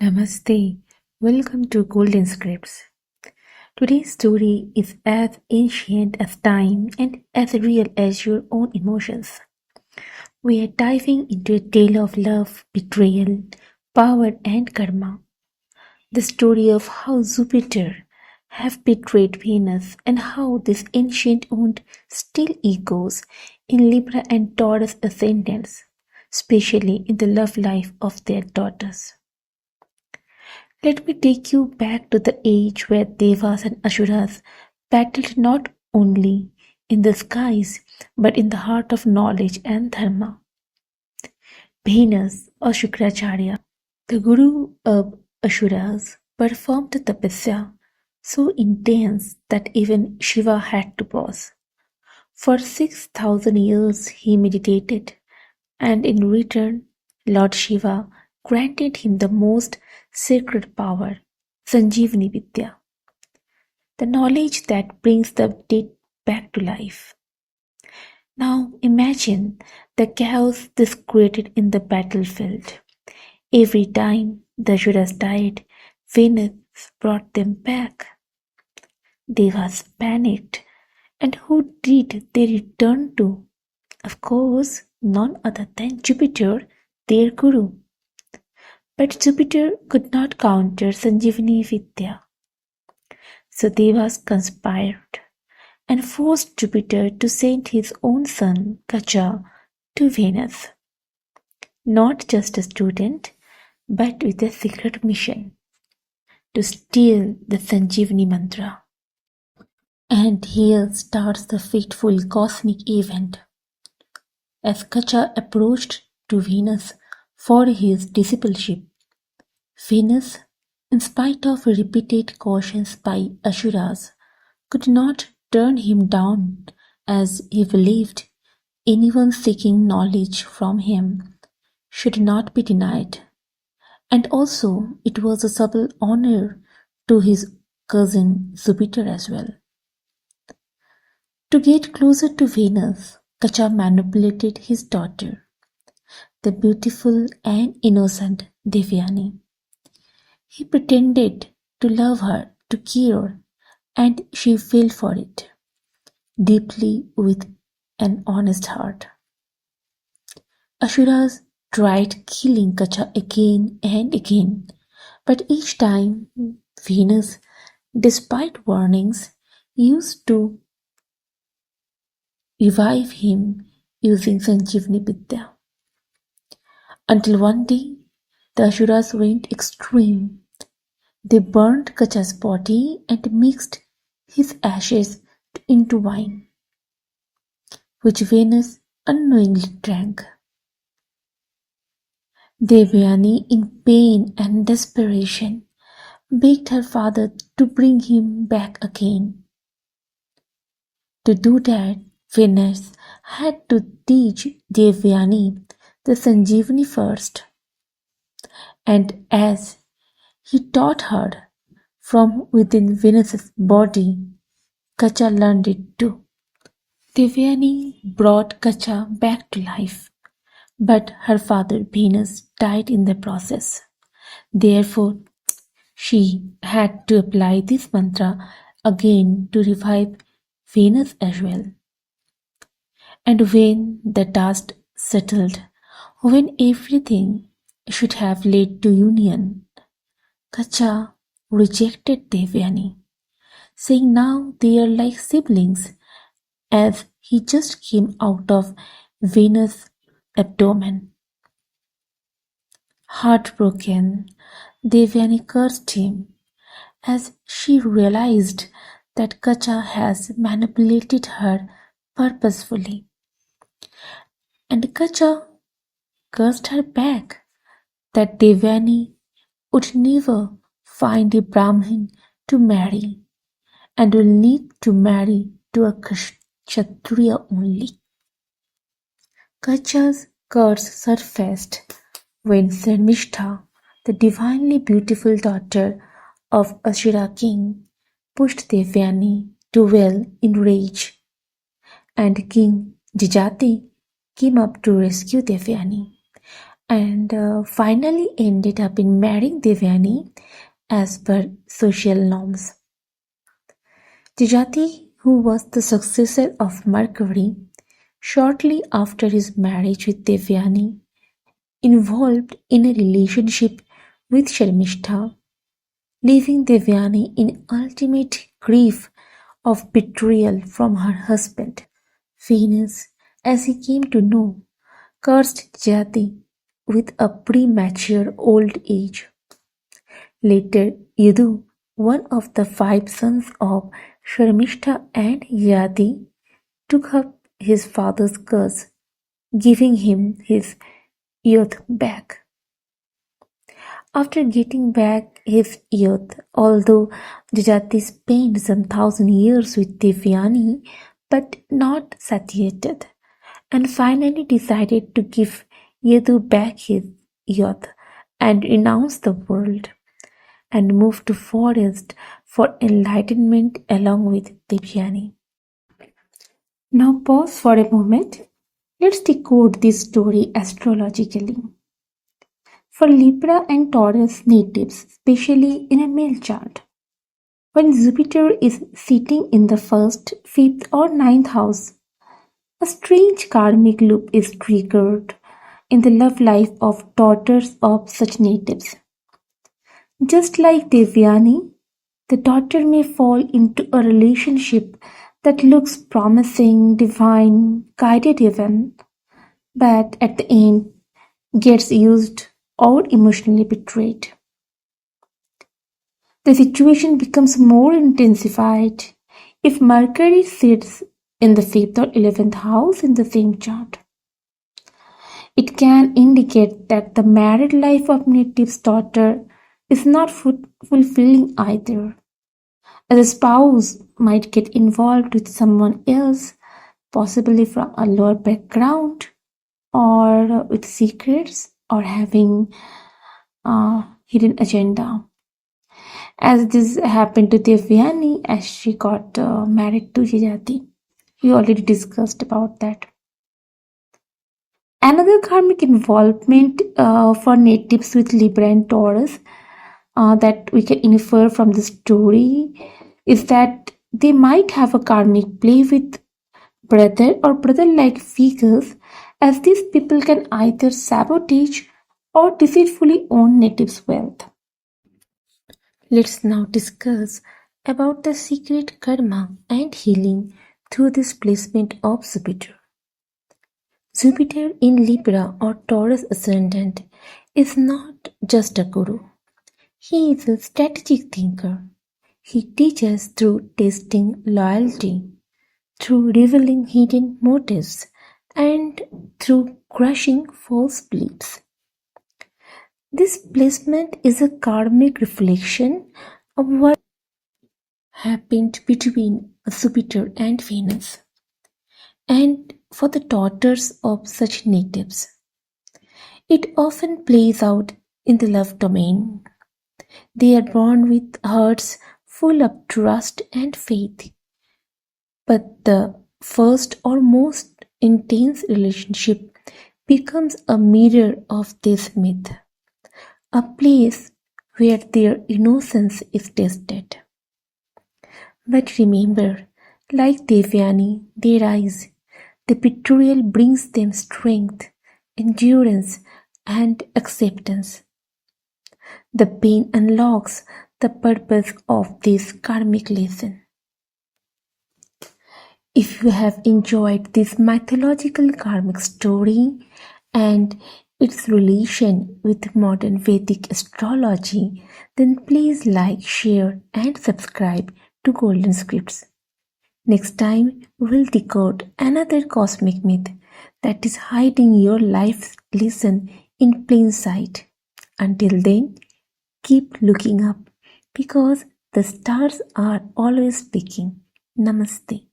Namaste. Welcome to Golden Scripts. Today's story is as ancient as time and as real as your own emotions. We are diving into a tale of love, betrayal, power, and karma. The story of how Jupiter have betrayed Venus and how this ancient wound still echoes in Libra and Taurus ascendants, especially in the love life of their daughters. Let me take you back to the age where Devas and Asuras battled not only in the skies but in the heart of knowledge and dharma. Venus or Shukracharya, the guru of Asuras, performed a tapasya so intense that even Shiva had to pause. For 6,000 years he meditated, and in return Lord Shiva granted him the most sacred power, Sanjivani Vidya, the knowledge that brings the dead back to life. Now imagine the chaos this created in the battlefield. Every time the Asuras died, Venus brought them back. Devas panicked, and who did they return to? Of course, none other than Jupiter, their guru. But Jupiter could not counter Sanjivani Vidya. So Devas conspired and forced Jupiter to send his own son, Kacha, to Venus. Not just a student, but with a secret mission to steal the Sanjivani mantra. And here starts the fateful cosmic event. As Kacha approached to Venus for his discipleship, Venus, in spite of repeated cautions by Asuras, could not turn him down, as he believed anyone seeking knowledge from him should not be denied. And also it was a subtle honor to his cousin Jupiter as well. To get closer to Venus, Kacha manipulated his daughter, the beautiful and innocent Devyani. He pretended to love her, to care, and she fell for it, deeply with an honest heart. Asuras tried killing Kacha again and again, but each time Venus, despite warnings, used to revive him using Sanjivani Vidya. Until one day, the Asuras went extreme. They burned Kacha's body and mixed his ashes into wine, which Venus unknowingly drank. Devyani, in pain and desperation, begged her father to bring him back again. To do that, Venus had to teach Devyani the Sanjivani first, and as he taught her from within Venus's body, Kacha learned it too. Devyani brought Kacha back to life, but her father Venus died in the process. Therefore, she had to apply this mantra again to revive Venus as well. And when the dust settled, when everything should have led to union, Kacha rejected Devyani, saying now they are like siblings, as he just came out of Venus' abdomen. Heartbroken, Devyani cursed him, as she realized that Kacha has manipulated her purposefully. And Kacha cursed her back, that Devyani would never find a Brahmin to marry, and will need to marry to a Kshatriya only. Kacha's curse surfaced when Sarmishtha, the divinely beautiful daughter of Asura king, pushed Devyani to well in rage, and King Jajati came up to rescue Devyani. and finally ended up in marrying Devyani as per social norms. Jajati, who was the successor of Mercury, shortly after his marriage with Devyani, involved in a relationship with Sharmishta, leaving Devyani in ultimate grief of betrayal from her husband. Venus, as he came to know, cursed Jati with a premature old age. Later, Yadu, one of the 5 sons of Sharmishta and Yadi, took up his father's curse, giving him his youth back. After getting back his youth, although Jajati spent some 1,000 years with Devyani, but not satiated, and finally decided to give Yadu back his youth and renounce the world, and move to forest for enlightenment along with Devyani. Now pause for a moment. Let's decode this story astrologically. For Libra and Taurus natives, especially in a male chart, when Jupiter is sitting in the 1st, 5th, or 9th house, a strange karmic loop is triggered in the love life of daughters of such natives. Just like Devyani, the daughter may fall into a relationship that looks promising, divine, guided even, but at the end gets used or emotionally betrayed. The situation becomes more intensified if Mercury sits in the 5th or 11th house in the same chart. It can indicate that the married life of native's daughter is not fulfilling either, as a spouse might get involved with someone else, possibly from a lower background, or with secrets, or having a hidden agenda. As this happened to Devyani as she got married to Jajati. We already discussed about that. Another karmic involvement for natives with Libra and Taurus that we can infer from the story is that they might have a karmic play with brother or brother-like figures, as these people can either sabotage or deceitfully own natives' wealth. Let's now discuss about the secret karma and healing through this placement of Jupiter. Jupiter in Libra or Taurus ascendant is not just a guru. He is a strategic thinker. He teaches through testing loyalty, through revealing hidden motives, and through crushing false beliefs. This placement is a karmic reflection of what happened between Jupiter and Venus. And for the daughters of such natives, it often plays out in the love domain. They are born with hearts full of trust and faith. But the first or most intense relationship becomes a mirror of this myth, a place where their innocence is tested. But remember, like Devyani, they rise. The betrayal brings them strength, endurance, and acceptance. The pain unlocks the purpose of this karmic lesson. If you have enjoyed this mythological karmic story and its relation with modern Vedic astrology, then please like, share, and subscribe to Golden Scripts. Next time, we'll decode another cosmic myth that is hiding your life's lesson in plain sight. Until then, keep looking up because the stars are always speaking. Namaste.